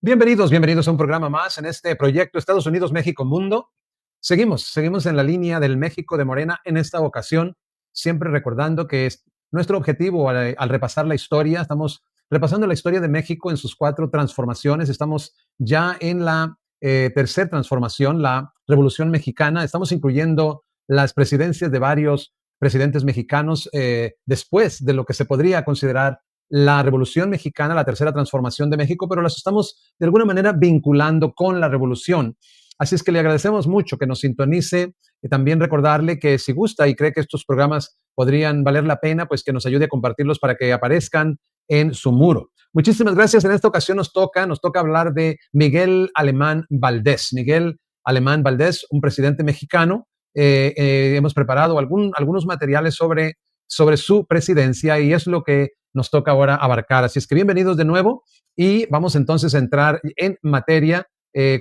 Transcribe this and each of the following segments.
Bienvenidos a un programa más en este proyecto Estados Unidos, México, Mundo. Seguimos en la línea del México de Morena en esta ocasión, siempre recordando que es nuestro objetivo al repasar la historia. Estamos repasando la historia de México en sus 4 transformaciones. Estamos ya en la tercera transformación, la Revolución Mexicana. Estamos incluyendo las presidencias de varios presidentes mexicanos después de lo que se podría considerar la Revolución Mexicana, la tercera transformación de México, pero las estamos de alguna manera vinculando con la revolución. Así es que le agradecemos mucho que nos sintonice y también recordarle que si gusta y cree que estos programas podrían valer la pena, pues que nos ayude a compartirlos para que aparezcan en su muro. Muchísimas gracias. En esta ocasión nos toca hablar de Miguel Alemán Valdés. Miguel Alemán Valdés, un presidente mexicano. Hemos preparado algunos materiales sobre su presidencia y es lo que nos toca ahora abarcar. Así es que bienvenidos de nuevo y vamos entonces a entrar en materia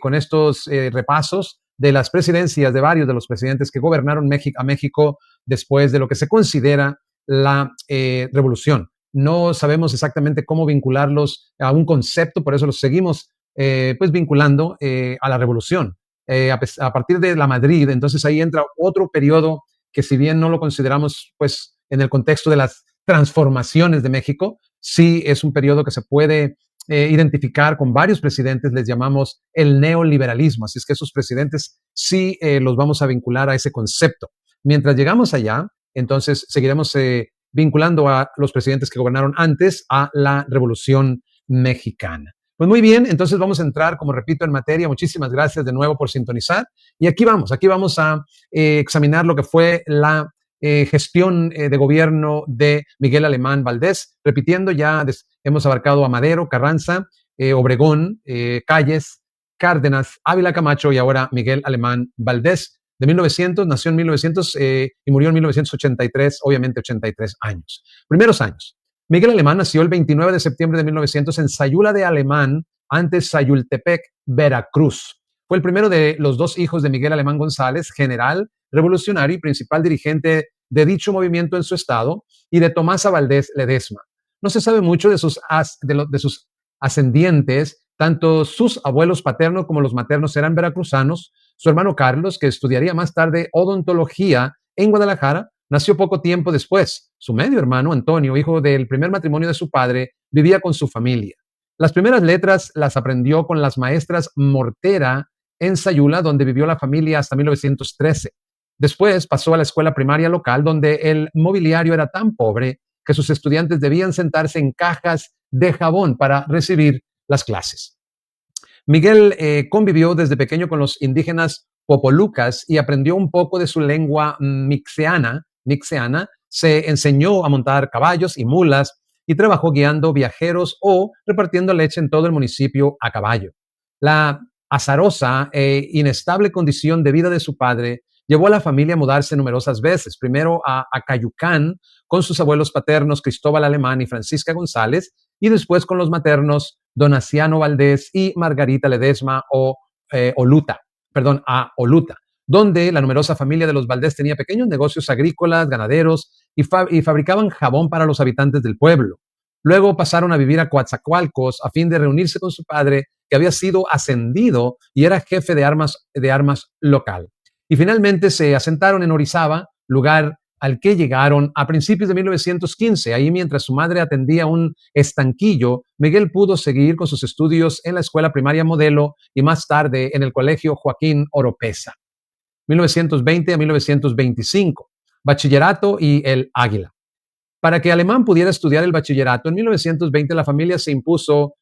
con estos repasos de las presidencias de varios de los presidentes que gobernaron a México después de lo que se considera la revolución. No sabemos exactamente cómo vincularlos a un concepto, por eso los seguimos pues vinculando a la revolución. A partir de la Madrid, entonces ahí entra otro periodo que si bien no lo consideramos pues en el contexto de las transformaciones de México, sí es un periodo que se puede identificar con varios presidentes, les llamamos el neoliberalismo, así es que esos presidentes sí los vamos a vincular a ese concepto. Mientras llegamos allá, entonces seguiremos vinculando a los presidentes que gobernaron antes a la Revolución Mexicana. Pues muy bien, entonces vamos a entrar, como repito, en materia. Muchísimas gracias de nuevo por sintonizar. Y aquí vamos a examinar lo que fue la gestión de gobierno de Miguel Alemán Valdés. Repitiendo, ya hemos abarcado a Madero, Carranza, Obregón, Calles, Cárdenas, Ávila Camacho y ahora Miguel Alemán Valdés. De 1900, nació en 1900 y murió en 1983, obviamente 83 años. Primeros años. Miguel Alemán nació el 29 de septiembre de 1900 en Sayula de Alemán, antes Sayultepec, Veracruz. Fue el primero de los 2 hijos de Miguel Alemán González, general, revolucionario y principal dirigente de dicho movimiento en su estado, y de Tomasa Valdés Ledesma. No se sabe mucho de sus ascendientes, tanto sus abuelos paternos como los maternos eran veracruzanos. Su hermano Carlos, que estudiaría más tarde odontología en Guadalajara, nació poco tiempo después. Su medio hermano, Antonio, hijo del primer matrimonio de su padre, vivía con su familia. Las primeras letras las aprendió con las maestras Mortera en Sayula, donde vivió la familia hasta 1913. Después pasó a la escuela primaria local, donde el mobiliario era tan pobre que sus estudiantes debían sentarse en cajas de jabón para recibir las clases. Miguel convivió desde pequeño con los indígenas popolucas y aprendió un poco de su lengua mixeana. Se enseñó a montar caballos y mulas y trabajó guiando viajeros o repartiendo leche en todo el municipio a caballo. La azarosa e inestable condición de vida de su padre llevó a la familia a mudarse numerosas veces, primero a Acayucán con sus abuelos paternos Cristóbal Alemán y Francisca González, y después con los maternos Donaciano Valdés y Margarita Ledesma a Oluta, donde la numerosa familia de los Valdés tenía pequeños negocios agrícolas, ganaderos y fabricaban jabón para los habitantes del pueblo. Luego pasaron a vivir a Coatzacoalcos a fin de reunirse con su padre, que había sido ascendido y era jefe de armas local. Y finalmente se asentaron en Orizaba, lugar al que llegaron a principios de 1915. Ahí, mientras su madre atendía un estanquillo, Miguel pudo seguir con sus estudios en la escuela primaria Modelo y más tarde en el colegio Joaquín Oropesa. 1920 a 1925, bachillerato y el Águila. Para que Alemán pudiera estudiar el bachillerato, en 1920 la familia se impuso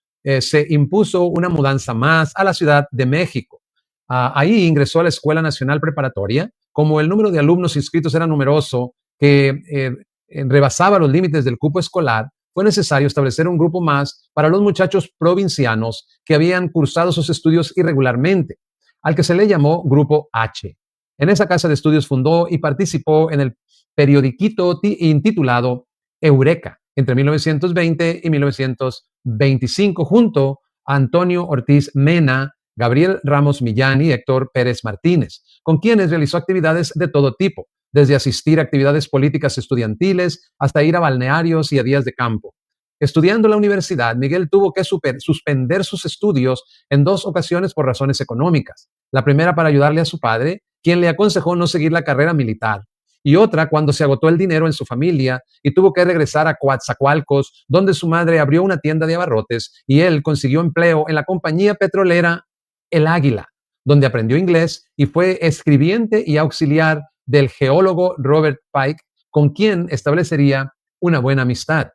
una mudanza más a la Ciudad de México. Ahí ingresó a la Escuela Nacional Preparatoria. Como el número de alumnos inscritos era numeroso, que rebasaba los límites del cupo escolar, fue necesario establecer un grupo más para los muchachos provincianos que habían cursado sus estudios irregularmente, al que se le llamó Grupo H. En esa casa de estudios fundó y participó en el periodiquito intitulado Eureka entre 1920 y 1925, junto a Antonio Ortiz Mena, Gabriel Ramos Millán y Héctor Pérez Martínez, con quienes realizó actividades de todo tipo, desde asistir a actividades políticas estudiantiles hasta ir a balnearios y a días de campo. Estudiando en la universidad, Miguel tuvo que suspender sus estudios en dos ocasiones por razones económicas. La primera para ayudarle a su padre, quien le aconsejó no seguir la carrera militar, y otra cuando se agotó el dinero en su familia y tuvo que regresar a Coatzacoalcos, donde su madre abrió una tienda de abarrotes y él consiguió empleo en la compañía petrolera El Águila, donde aprendió inglés y fue escribiente y auxiliar del geólogo Robert Pike, con quien establecería una buena amistad.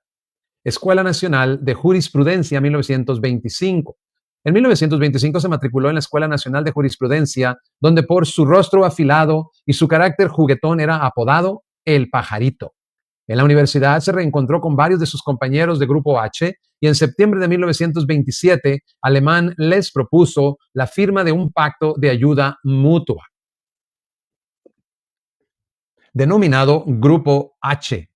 Escuela Nacional de Jurisprudencia 1925. En 1925 se matriculó en la Escuela Nacional de Jurisprudencia, donde por su rostro afilado y su carácter juguetón era apodado El Pajarito. En la universidad se reencontró con varios de sus compañeros de Grupo H y en septiembre de 1927 Alemán les propuso la firma de un pacto de ayuda mutua, denominado Grupo H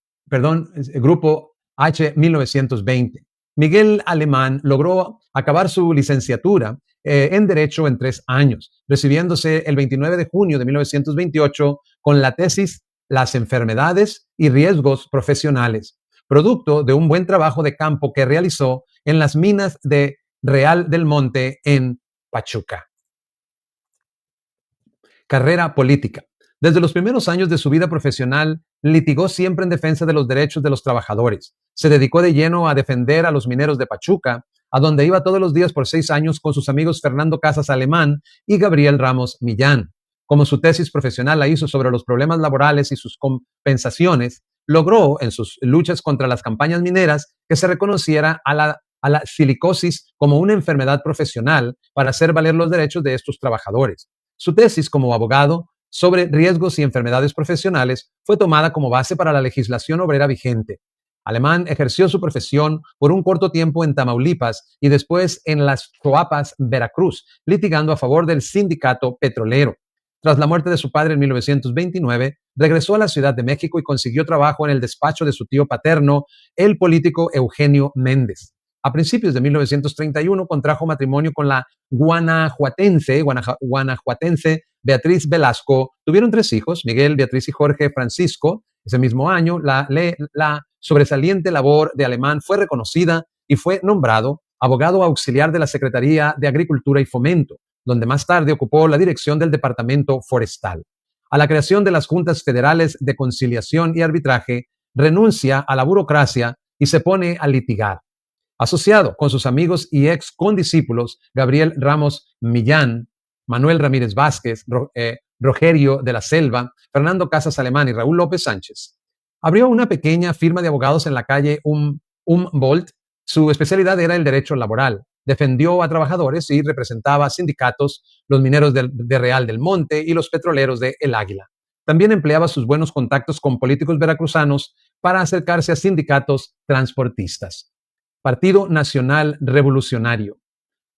1920. Miguel Alemán logró acabar su licenciatura en Derecho en 3 años, recibiéndose el 29 de junio de 1928 con la tesis Las enfermedades y riesgos profesionales, producto de un buen trabajo de campo que realizó en las minas de Real del Monte en Pachuca. Carrera política. Desde los primeros años de su vida profesional, litigó siempre en defensa de los derechos de los trabajadores. Se dedicó de lleno a defender a los mineros de Pachuca, a donde iba todos los días por 6 años con sus amigos Fernando Casas Alemán y Gabriel Ramos Millán. Como su tesis profesional la hizo sobre los problemas laborales y sus compensaciones, logró en sus luchas contra las campañas mineras que se reconociera a la silicosis como una enfermedad profesional para hacer valer los derechos de estos trabajadores. Su tesis como abogado sobre riesgos y enfermedades profesionales fue tomada como base para la legislación obrera vigente. Alemán ejerció su profesión por un corto tiempo en Tamaulipas y después en Las Choapas, Veracruz, litigando a favor del sindicato petrolero. Tras la muerte de su padre en 1929, regresó a la Ciudad de México y consiguió trabajo en el despacho de su tío paterno, el político Eugenio Méndez. A principios de 1931 contrajo matrimonio con la guanajuatense Beatriz Velasco. Tuvieron 3 hijos, Miguel, Beatriz y Jorge Francisco. Ese mismo año, la sobresaliente labor de Alemán fue reconocida y fue nombrado abogado auxiliar de la Secretaría de Agricultura y Fomento, donde más tarde ocupó la dirección del Departamento Forestal. A la creación de las Juntas Federales de Conciliación y Arbitraje, renuncia a la burocracia y se pone a litigar. Asociado con sus amigos y ex condiscípulos Gabriel Ramos Millán, Manuel Ramírez Vázquez, Rogerio de la Selva, Fernando Casas Alemán y Raúl López Sánchez, abrió una pequeña firma de abogados en la calle Humboldt. Su especialidad era el derecho laboral. Defendió a trabajadores y representaba a sindicatos, los mineros de Real del Monte y los petroleros de El Águila. También empleaba sus buenos contactos con políticos veracruzanos para acercarse a sindicatos transportistas. Partido Nacional Revolucionario.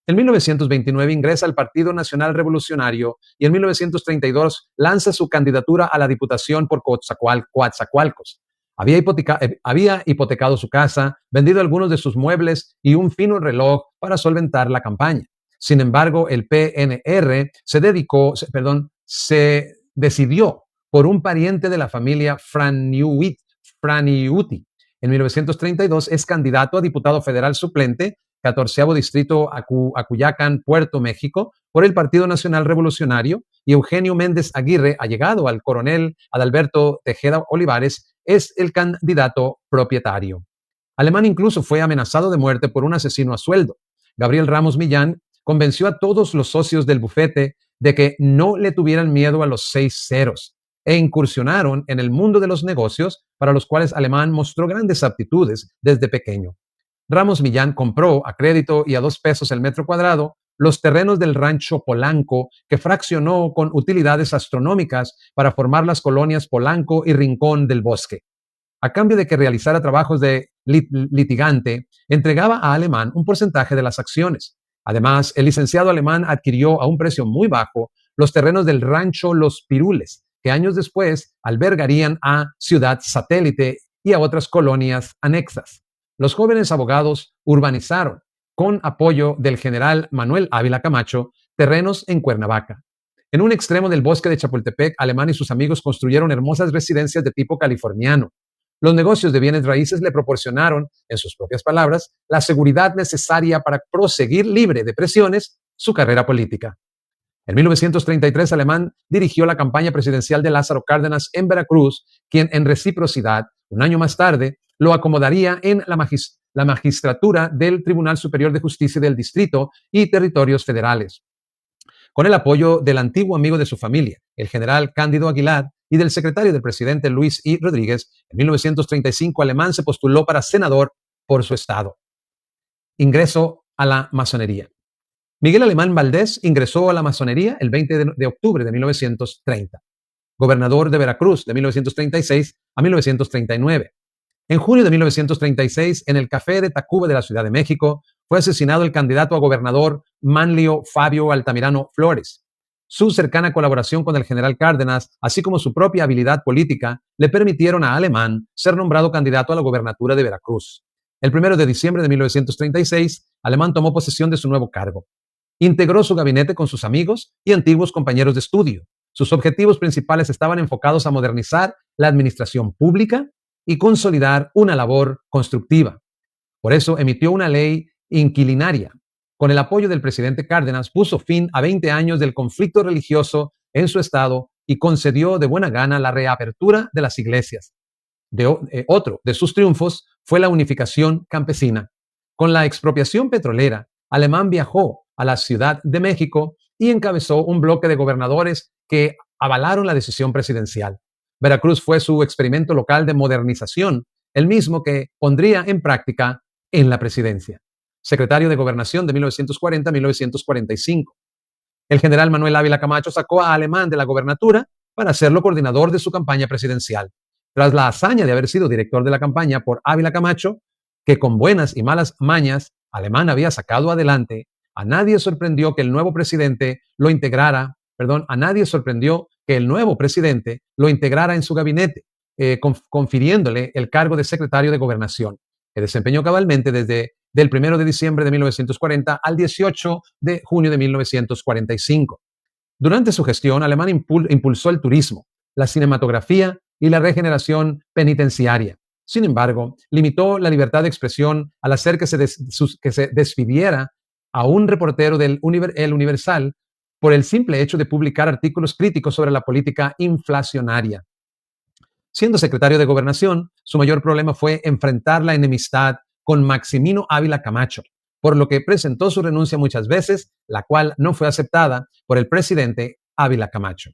En 1929 ingresa al Partido Nacional Revolucionario y en 1932 lanza su candidatura a la Diputación por Coatzacoalcos. Había hipotecado su casa, vendido algunos de sus muebles y un fino reloj para solventar la campaña. Sin embargo, el PNR se decidió por un pariente de la familia Franiuti. En 1932 es candidato a diputado federal suplente, 14º distrito Acuyacán, Puerto México, por el Partido Nacional Revolucionario, y Eugenio Méndez Aguirre, allegado al coronel Adalberto Tejeda Olivares, es el candidato propietario. Alemán incluso fue amenazado de muerte por un asesino a sueldo. Gabriel Ramos Millán convenció a todos los socios del bufete de que no le tuvieran miedo a los 6 ceros e incursionaron en el mundo de los negocios, para los cuales Alemán mostró grandes aptitudes desde pequeño. Ramos Millán compró a crédito y a 2 pesos el metro cuadrado los terrenos del rancho Polanco, que fraccionó con utilidades astronómicas para formar las colonias Polanco y Rincón del Bosque. A cambio de que realizara trabajos de litigante, entregaba a Alemán un porcentaje de las acciones. Además, el licenciado Alemán adquirió a un precio muy bajo los terrenos del rancho Los Pirules, que años después albergarían a Ciudad Satélite y a otras colonias anexas. Los jóvenes abogados urbanizaron, con apoyo del general Manuel Ávila Camacho, terrenos en Cuernavaca. En un extremo del bosque de Chapultepec, Alemán y sus amigos construyeron hermosas residencias de tipo californiano. Los negocios de bienes raíces le proporcionaron, en sus propias palabras, la seguridad necesaria para proseguir libre de presiones su carrera política. En 1933, Alemán dirigió la campaña presidencial de Lázaro Cárdenas en Veracruz, quien en reciprocidad, un año más tarde, lo acomodaría en la magistratura del Tribunal Superior de Justicia del Distrito y Territorios Federales. Con el apoyo del antiguo amigo de su familia, el general Cándido Aguilar, y del secretario del presidente Luis I. Rodríguez, en 1935 Alemán se postuló para senador por su estado. Ingreso a la masonería. Miguel Alemán Valdés ingresó a la masonería el 20 de octubre de 1930, gobernador de Veracruz de 1936 a 1939. En junio de 1936, en el Café de Tacuba de la Ciudad de México, fue asesinado el candidato a gobernador Manlio Fabio Altamirano Flores. Su cercana colaboración con el general Cárdenas, así como su propia habilidad política, le permitieron a Alemán ser nombrado candidato a la gobernatura de Veracruz. El 1 de diciembre de 1936, Alemán tomó posesión de su nuevo cargo. Integró su gabinete con sus amigos y antiguos compañeros de estudio. Sus objetivos principales estaban enfocados a modernizar la administración pública y consolidar una labor constructiva. Por eso emitió una ley inquilinaria. Con el apoyo del presidente Cárdenas, puso fin a 20 años del conflicto religioso en su estado y concedió de buena gana la reapertura de las iglesias. Otro de sus triunfos fue la unificación campesina. Con la expropiación petrolera, Alemán viajó a la Ciudad de México y encabezó un bloque de gobernadores que avalaron la decisión presidencial. Veracruz fue su experimento local de modernización, el mismo que pondría en práctica en la presidencia. Secretario de Gobernación de 1940 a 1945. El general Manuel Ávila Camacho sacó a Alemán de la gobernatura para hacerlo coordinador de su campaña presidencial. Tras la hazaña de haber sido director de la campaña por Ávila Camacho, que con buenas y malas mañas Alemán había sacado adelante, a nadie sorprendió que el nuevo presidente lo integrara en su gabinete, confiriéndole el cargo de secretario de Gobernación, que desempeñó cabalmente desde del 1 de diciembre de 1940 al 18 de junio de 1945. Durante su gestión, Alemán impulsó el turismo, la cinematografía y la regeneración penitenciaria. Sin embargo, limitó la libertad de expresión al hacer que se despidiera a un reportero del El Universal por el simple hecho de publicar artículos críticos sobre la política inflacionaria. Siendo secretario de Gobernación, su mayor problema fue enfrentar la enemistad con Maximino Ávila Camacho, por lo que presentó su renuncia muchas veces, la cual no fue aceptada por el presidente Ávila Camacho.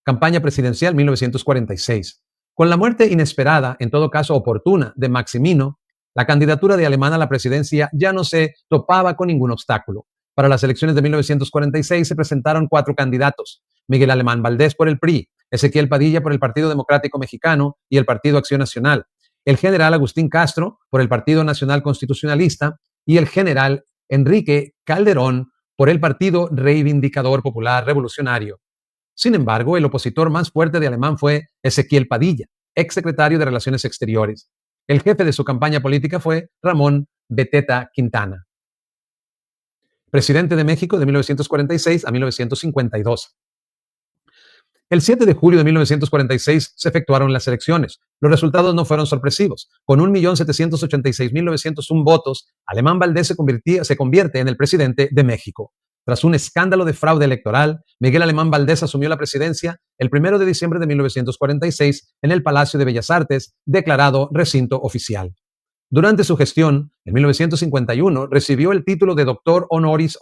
Campaña presidencial 1946. Con la muerte inesperada, en todo caso oportuna, de Maximino, la candidatura de Alemán a la presidencia ya no se topaba con ningún obstáculo. Para las elecciones de 1946 se presentaron 4 candidatos: Miguel Alemán Valdés por el PRI, Ezequiel Padilla por el Partido Democrático Mexicano y el Partido Acción Nacional, el general Agustín Castro por el Partido Nacional Constitucionalista y el general Enrique Calderón por el Partido Reivindicador Popular Revolucionario. Sin embargo, el opositor más fuerte de Alemán fue Ezequiel Padilla, exsecretario de Relaciones Exteriores. El jefe de su campaña política fue Ramón Beteta Quintana. Presidente de México de 1946 a 1952. El 7 de julio de 1946 se efectuaron las elecciones. Los resultados no fueron sorpresivos. Con 1.786.901 votos, Alemán Valdés se convierte en el presidente de México. Tras un escándalo de fraude electoral, Miguel Alemán Valdés asumió la presidencia el 1 de diciembre de 1946 en el Palacio de Bellas Artes, declarado recinto oficial. Durante su gestión, en 1951, recibió el título de doctor honoris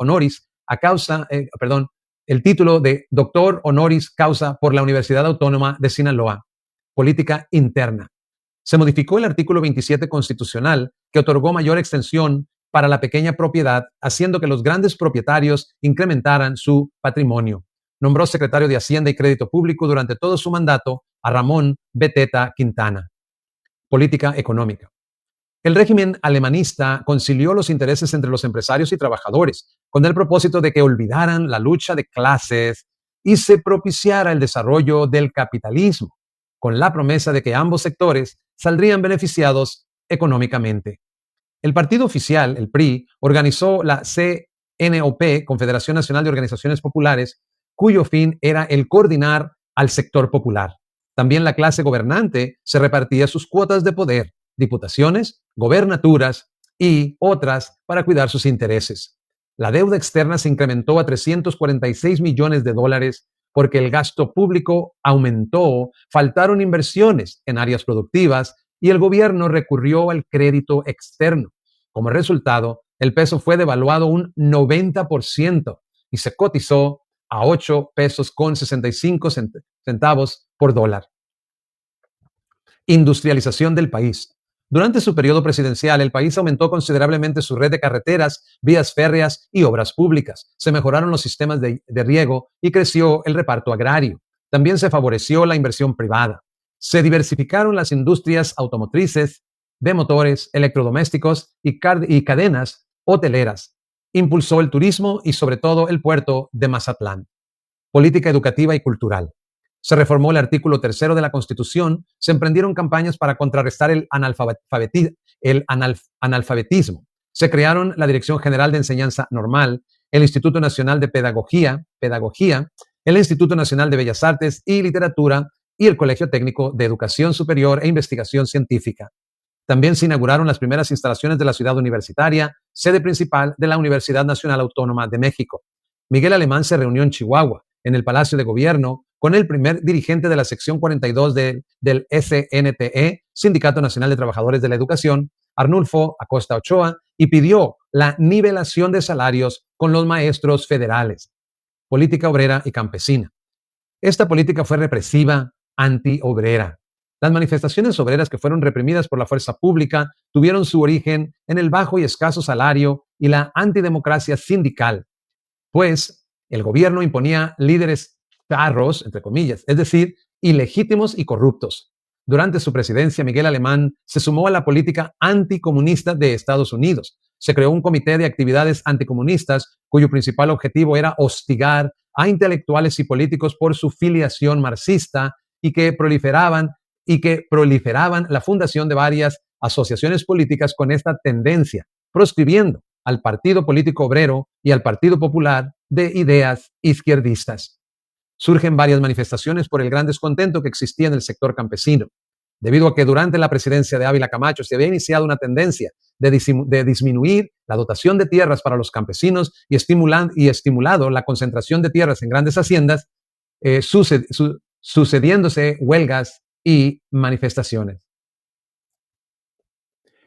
causa por la Universidad Autónoma de Sinaloa. Política interna. Se modificó el artículo 27 constitucional, que otorgó mayor extensión para la pequeña propiedad, haciendo que los grandes propietarios incrementaran su patrimonio. Nombró secretario de Hacienda y Crédito Público durante todo su mandato a Ramón Beteta Quintana. Política económica. El régimen alemanista concilió los intereses entre los empresarios y trabajadores, con el propósito de que olvidaran la lucha de clases y se propiciara el desarrollo del capitalismo, con la promesa de que ambos sectores saldrían beneficiados económicamente. El partido oficial, el PRI, organizó la CNOP, Confederación Nacional de Organizaciones Populares, cuyo fin era el coordinar al sector popular. También la clase gobernante se repartía sus cuotas de poder, diputaciones, gobernaturas y otras para cuidar sus intereses. La deuda externa se incrementó a 346 millones de dólares porque el gasto público aumentó, faltaron inversiones en áreas productivas y el gobierno recurrió al crédito externo. Como resultado, el peso fue devaluado un 90% y se cotizó a 8 pesos con 65 centavos por dólar. Industrialización del país. Durante su periodo presidencial, el país aumentó considerablemente su red de carreteras, vías férreas y obras públicas. Se mejoraron los sistemas de riego y creció el reparto agrario. También se favoreció la inversión privada. Se diversificaron las industrias automotrices, de motores, electrodomésticos y cadenas hoteleras. Impulsó el turismo y sobre todo el puerto de Mazatlán. Política educativa y cultural. Se reformó el artículo tercero de la Constitución, se emprendieron campañas para contrarrestar el analfabetismo. Se crearon la Dirección General de Enseñanza Normal, el Instituto Nacional de Pedagogía, el Instituto Nacional de Bellas Artes y Literatura y el Colegio Técnico de Educación Superior e Investigación Científica. También se inauguraron las primeras instalaciones de la ciudad universitaria, sede principal de la Universidad Nacional Autónoma de México. Miguel Alemán se reunió en Chihuahua, en el Palacio de Gobierno, con el primer dirigente de la sección 42 del SNTE, Sindicato Nacional de Trabajadores de la Educación, Arnulfo Acosta Ochoa, y pidió la nivelación de salarios con los maestros federales. Política obrera y campesina. Esta política fue represiva, antiobrera. Las manifestaciones obreras que fueron reprimidas por la fuerza pública tuvieron su origen en el bajo y escaso salario y la antidemocracia sindical, pues el gobierno imponía líderes charros, entre comillas, es decir, ilegítimos y corruptos. Durante su presidencia, Miguel Alemán se sumó a la política anticomunista de Estados Unidos. Se creó un comité de actividades anticomunistas cuyo principal objetivo era hostigar a intelectuales y políticos por su filiación marxista y que proliferaban la fundación de varias asociaciones políticas con esta tendencia, proscribiendo al Partido Político Obrero y al Partido Popular de ideas izquierdistas. Surgen varias manifestaciones por el gran descontento que existía en el sector campesino, debido a que durante la presidencia de Ávila Camacho se había iniciado una tendencia de disminuir la dotación de tierras para los campesinos y estimulado la concentración de tierras en grandes haciendas, sucediéndose huelgas y manifestaciones.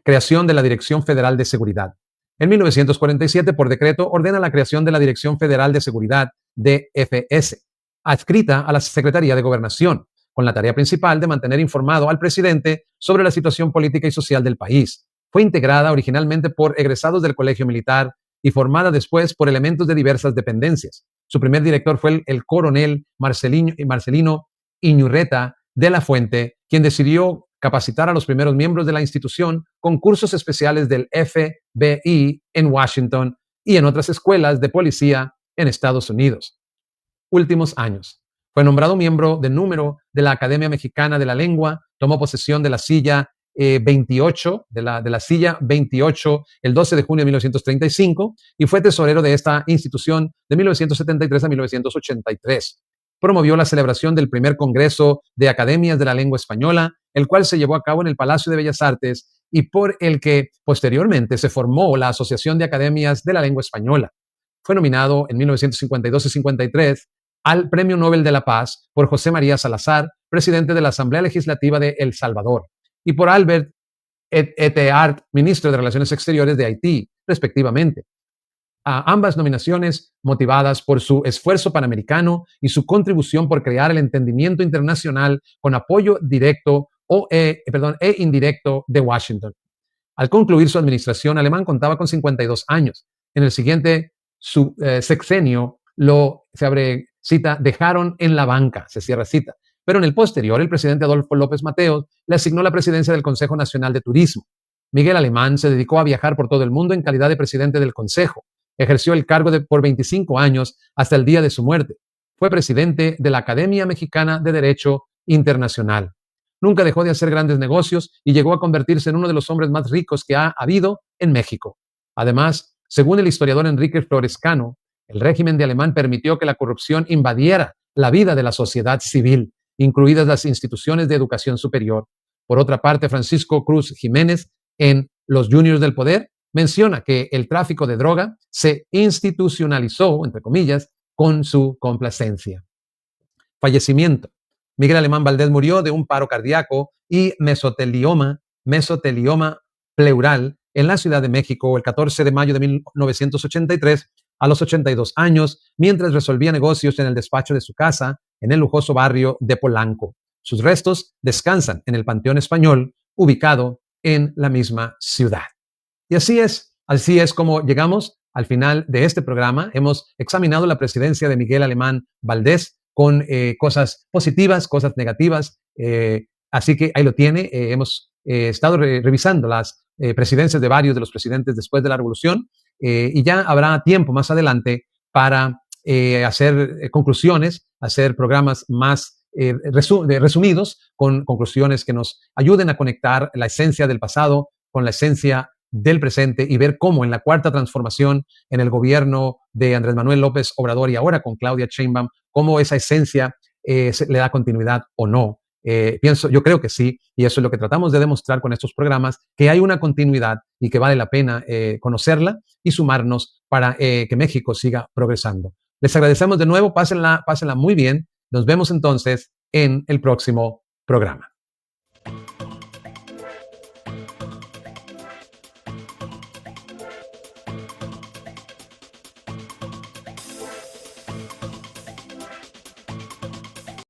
Creación de la Dirección Federal de Seguridad. En 1947, por decreto, ordena la creación de la Dirección Federal de Seguridad, DFS, adscrita a la Secretaría de Gobernación, con la tarea principal de mantener informado al presidente sobre la situación política y social del país. Fue integrada originalmente por egresados del Colegio Militar y formada después por elementos de diversas dependencias. Su primer director fue el coronel Marcelino Iñurreta de la Fuente, quien decidió capacitar a los primeros miembros de la institución con cursos especiales del FBI en Washington y en otras escuelas de policía en Estados Unidos. Últimos años. Fue nombrado miembro de número de la Academia Mexicana de la Lengua, tomó posesión de la silla 28, de la silla 28 el 12 de junio de 1935 y fue tesorero de esta institución de 1973 a 1983. Promovió la celebración del primer Congreso de Academias de la Lengua Española, el cual se llevó a cabo en el Palacio de Bellas Artes y por el que posteriormente se formó la Asociación de Academias de la Lengua Española. Fue nominado en 1952 y 53 al Premio Nobel de la Paz por José María Salazar, presidente de la Asamblea Legislativa de El Salvador, y por Albert Eteart, ministro de Relaciones Exteriores de Haití, respectivamente. A ambas nominaciones motivadas por su esfuerzo panamericano y su contribución por crear el entendimiento internacional con apoyo directo e indirecto de Washington. Al concluir su administración, Alemán contaba con 52 años. En el siguiente sexenio, se abre cita, dejaron en la banca, se cierra cita. Pero en el posterior, el presidente Adolfo López Mateos le asignó la presidencia del Consejo Nacional de Turismo. Miguel Alemán se dedicó a viajar por todo el mundo en calidad de presidente del Consejo. Ejerció el cargo por 25 años hasta el día de su muerte. Fue presidente de la Academia Mexicana de Derecho Internacional. Nunca dejó de hacer grandes negocios y llegó a convertirse en uno de los hombres más ricos que ha habido en México. Además, según el historiador Enrique Florescano, el régimen de Alemán permitió que la corrupción invadiera la vida de la sociedad civil incluidas las instituciones de educación superior. Por otra parte, Francisco Cruz Jiménez, en Los Juniors del Poder, menciona que el tráfico de droga se institucionalizó, entre comillas, con su complacencia. Fallecimiento. Miguel Alemán Valdés murió de un paro cardíaco y mesotelioma pleural en la Ciudad de México el 14 de mayo de 1983 a los 82 años, mientras resolvía negocios en el despacho de su casa en el lujoso barrio de Polanco. Sus restos descansan en el Panteón Español, ubicado en la misma ciudad. Y así es como llegamos al final de este programa. Hemos examinado la presidencia de Miguel Alemán Valdés con cosas positivas, cosas negativas. Así que ahí lo tiene. Hemos estado revisando las presidencias de varios de los presidentes después de la revolución y ya habrá tiempo más adelante para hacer conclusiones, hacer programas más resumidos con conclusiones que nos ayuden a conectar la esencia del pasado con la esencia del presente y ver cómo en la cuarta transformación en el gobierno de Andrés Manuel López Obrador y ahora con Claudia Sheinbaum, cómo esa esencia le da continuidad o no. Yo creo que sí, y eso es lo que tratamos de demostrar con estos programas, que hay una continuidad y que vale la pena conocerla y sumarnos para que México siga progresando. Les agradecemos de nuevo, pásenla muy bien. Nos vemos entonces en el próximo programa.